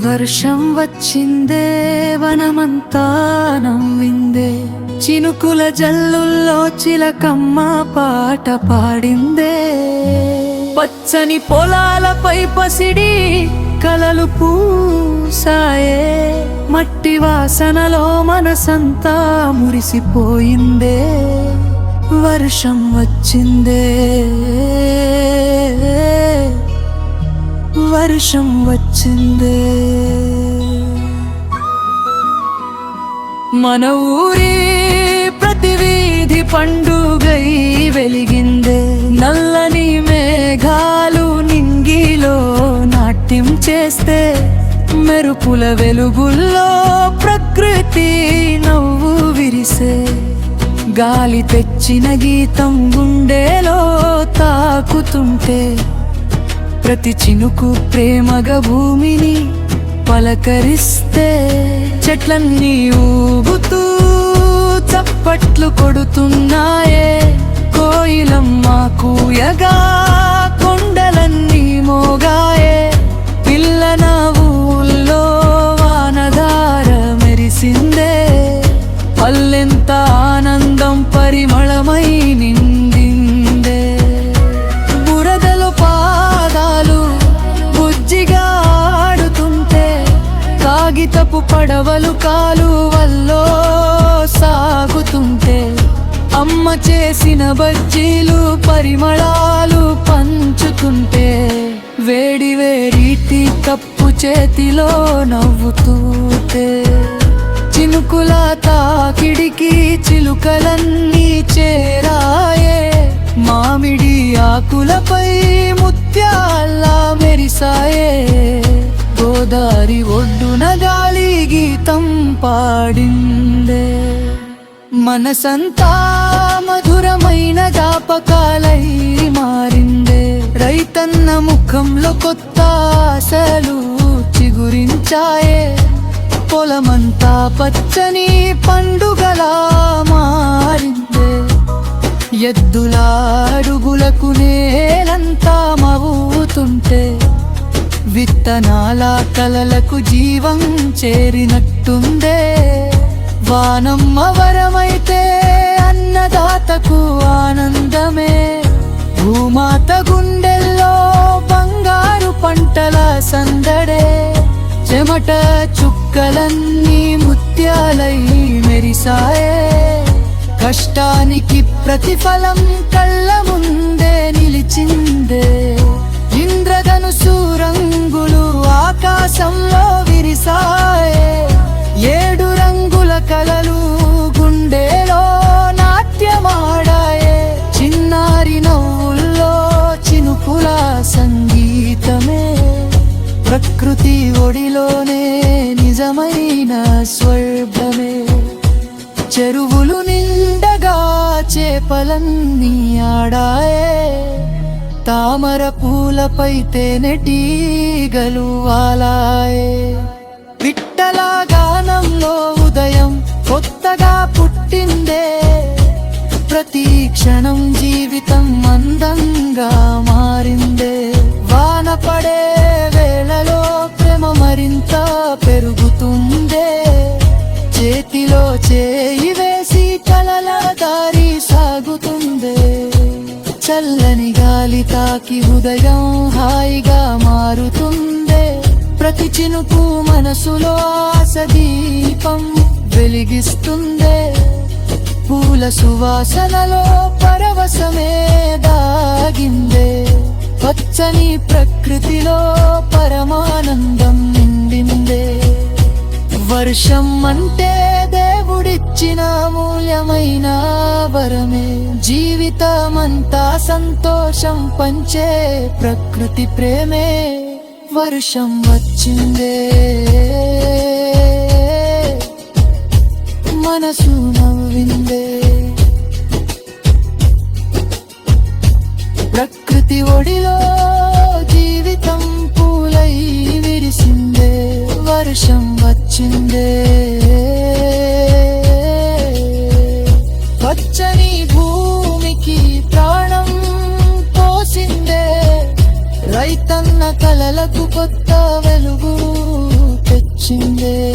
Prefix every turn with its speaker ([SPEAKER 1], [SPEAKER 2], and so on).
[SPEAKER 1] వర్షం వచ్చిందే, వనమంతా నవ్విందే, చినుకుల జల్లుల్లో చిలకమ్మ పాట పాడిందే. పచ్చని పొలాలపై పసిడి కలలు పూసాయే, మట్టి వాసనలో మనసంతా మురిసిపోయిందే. వర్షం వచ్చిందే, వర్షం వచ్చిందే. మన ఊరి ప్రతి వీధి పండుగై వెలిగిందే. నల్లని మేఘాలు నింగిలో నాట్యం చేస్తే, మెరుపుల వెలుగుల్లో ప్రకృతి నవ్వు విరిసే. గాలి తెచ్చిన గీతం గుండెలో తాకుతుంటే, ప్రతి చినుకు ప్రేమగా భూమిని పలకరిస్తే. చెట్లన్నీ ఊగుతూ చప్పట్లు కొడుతున్నాయే, కోయిలమ్మ కూయగా కొండలన్నీ మోగాయే. పిల్ల నవ్వుల్లో వానధార మెరిసిందే, పల్లెంత ఆనందం పరిమళమై నిండిందే. బురదలో పాదాలు బుజ్జిగా ఆడుతుంటే, కాగితపు పడవలు కాలువల్లో సాగుతుంటే, అమ్మ చేసిన బజ్జీలు పరిమళాలు పంచుతుంటే, వేడి వేడి టీ కప్పు చేతిలో నవ్వుతూతే. చినుకుల తాకిడికి చిలుకలన్నీ చేరాయే, మామిడి ఆకులపై ముత్యాల్లా మెరిసాయే. గోదారి ఒడ్డున గాలి గీతం పాడిందే, మనసంతా మధురమైన జ్ఞాపకాలై మారిందే. రైతన్న ముఖంలో కొత్త ఆశలు చిగురించాయే, పొలమంతా పచ్చని పండుగలా మారిందే. ఎద్దుల అడుగులకు నేలంతా మవ్వుతుంటే, విత్తనాల కలలకు జీవం చేరినట్టుందే. వానమ్మ వరమైతే అన్నదాతకు ఆనందమే, భూమాత గుండెల్లో బంగారు పంటల సందడే. చెమట చుక్కలన్నీ ముత్యాలై మెరిసాయే, కష్టానికి ప్రతిఫలం కళ్ళ ముందే నిలిచిందే. ఇంద్రధనుసు రంగులు ఆకాశంలో విరిసాయే, 7 రంగుల కలలు గుండెలో నాట్యమాడాయే. చిన్నారి నవ్వుల్లో చినుకుల సంగీతమే, ప్రకృతి ఒడిలోనే నిజమైన స్వర్గమే. చెరువులు నిండగా చేపలన్నీ ఆడాయే, తామర పూలపై తేనెటీగలు వాలాయే. విట్టల గానంలో ఉదయం కొత్తగా పుట్టిందే, ప్రతి క్షణం జీవితం అందంగా మారిందే. వాన పడే వేళలో ప్రేమ మరింత పెరుగుతుందే, చేతిలో చేయి వేసి కలల దారి సాగుతుందే. చల్లని గాలి తాకి ఉదయం హాయిగా మారుతుందే, ప్రతి చినుకు మనసులో ఆశ దీపం వెలిగిస్తుందే. పూల సువాసనలో పరవశమే దాగిందే, పచ్చని ప్రకృతిలో పరమానందం నిండిందే. వర్షం అంటే దేవుడిచ్చిన అమూల్యమైన వరమే, జీవితమంతా సంతోషం పంచే ప్రకృతి ప్రేమే. వర్షం వచ్చిందే, మనసు నవ్విందే, ప్రకృతి ఒడిలో జీవితం పూలై విరిసిందే. వర్షం వచ్చిందే, పచ్చని భూమికి ప్రాణం పోసిందే. రైతన్న కలలకు కొత్త వెలుగు వచ్చిందే